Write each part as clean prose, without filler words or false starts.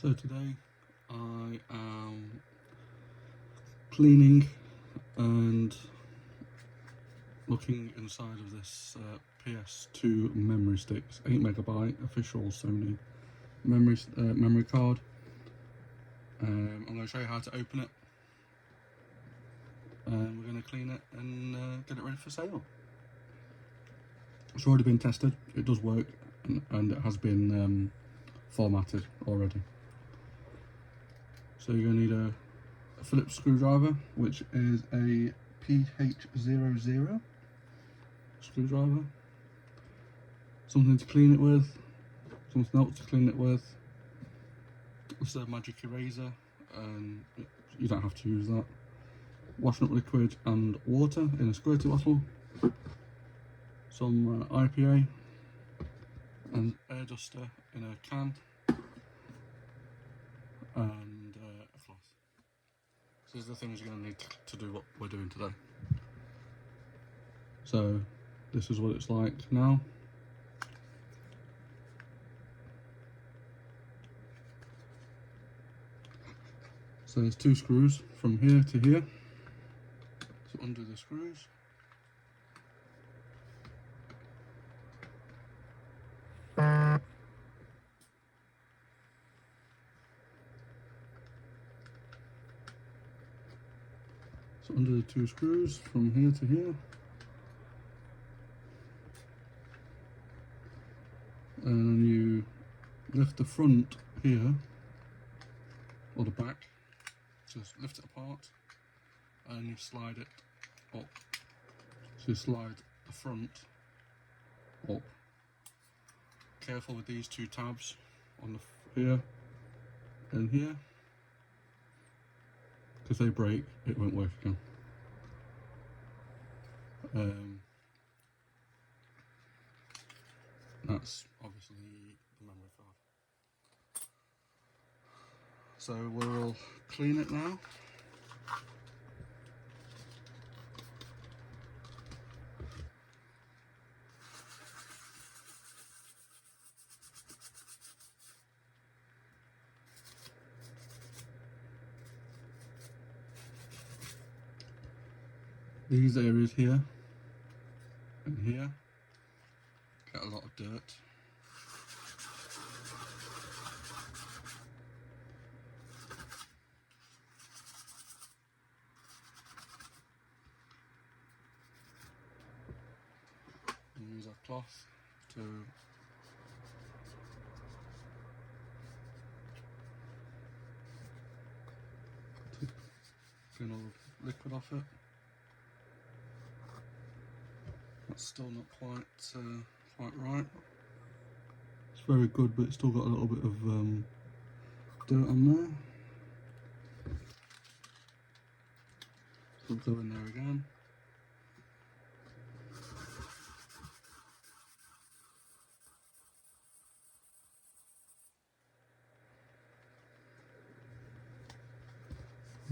So today I am cleaning and looking inside of this PS2 memory sticks, 8GB official Sony memory card. I'm going to show you how to open it, and we're going to clean it and get it ready for sale. It's already been tested, it does work, and it has been formatted already. So you're going to need a Phillips screwdriver, which is a PH00 screwdriver, something to clean it with, something else to clean it with. This is a magic eraser, and you don't have to use that. Washing up liquid and water in a squirty bottle, some IPA, and air duster in a can, and a cloth. So these are the things you're going to need to do what we're doing today. So this is what it's like now. So there's 2 screws from here to here. So undo the screws. So undo the 2 screws from here to here. And you lift the front here, or the back, just lift it apart, and you slide it up. So you slide the front up. Careful with these 2 tabs on the here and here, because they break, it won't work again. That's obviously the memory card. So we'll clean it now. These areas here and here get a lot of dirt. And use a cloth to clean all the liquid off it. That's still not quite right. It's very good, but it's still got a little bit of dirt on there. So we'll go in there again.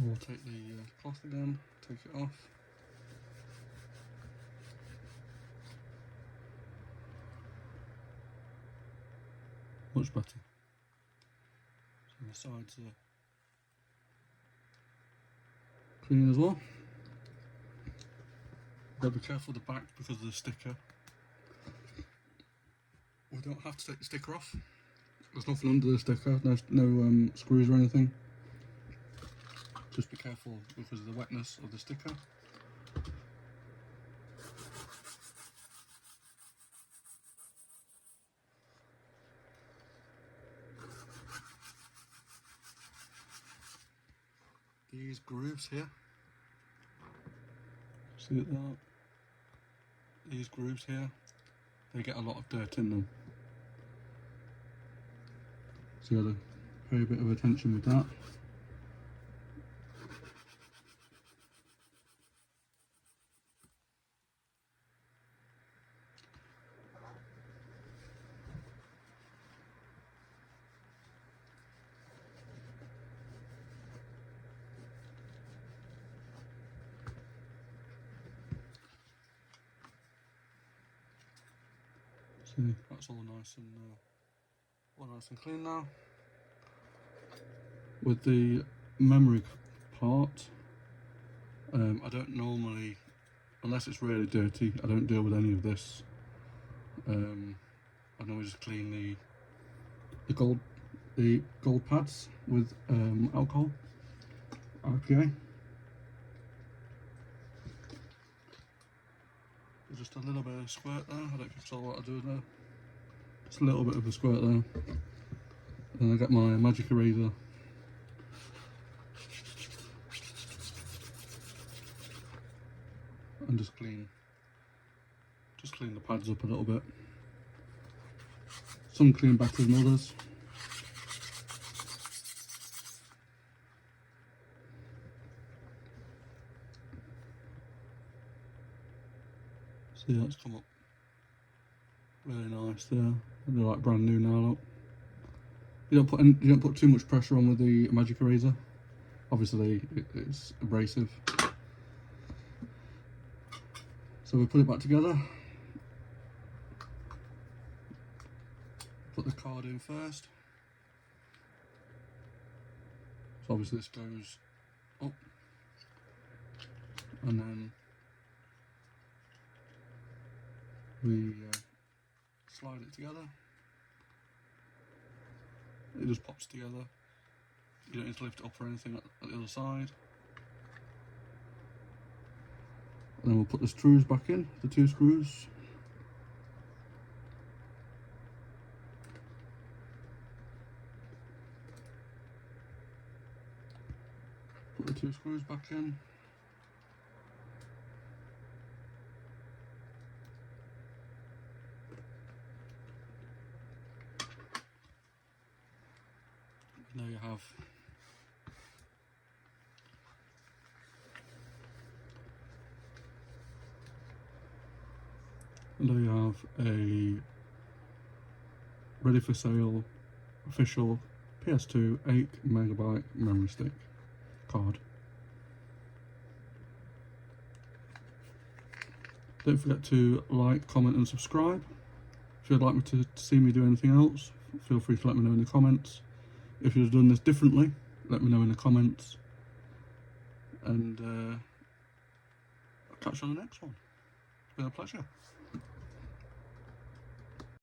We'll take the cloth again, take it off. Much better. So the sides are clean as well. Got to be careful with the back because of the sticker. We don't have to take the sticker off. There's nothing under the sticker, no screws or anything. Just be careful because of the wetness of the sticker. These grooves here, see it there? These grooves here, they get a lot of dirt in them. So you got to pay a bit of attention with that. See, that's all nice and clean now. With the memory part, I don't normally, unless it's really dirty, I don't deal with any of this. I normally just clean the gold pads with alcohol, IPA. Just a little bit of squirt there. I don't know if you saw what I do there. Just a little bit of a squirt there. And I get my magic eraser. And just clean the pads up a little bit. Some clean better than others. See, that's come up really nice there. They're like brand new now. Look. You don't put too much pressure on with the magic eraser. Obviously, it's abrasive. So we put it back together. Put the card in first. So obviously this goes up, and then we slide it together. It just pops together. You don't need to lift it up or anything at the other side. And then we'll put the screws back in, the 2 screws. Put the 2 screws back in. And there you have a ready for sale official PS2 8MB memory stick card. Don't forget to like, comment and subscribe. If you'd like me to see me do anything else, feel free to let me know in the comments. If you've done this differently, let me know in the comments. And I'll catch you on the next one. It's been a pleasure.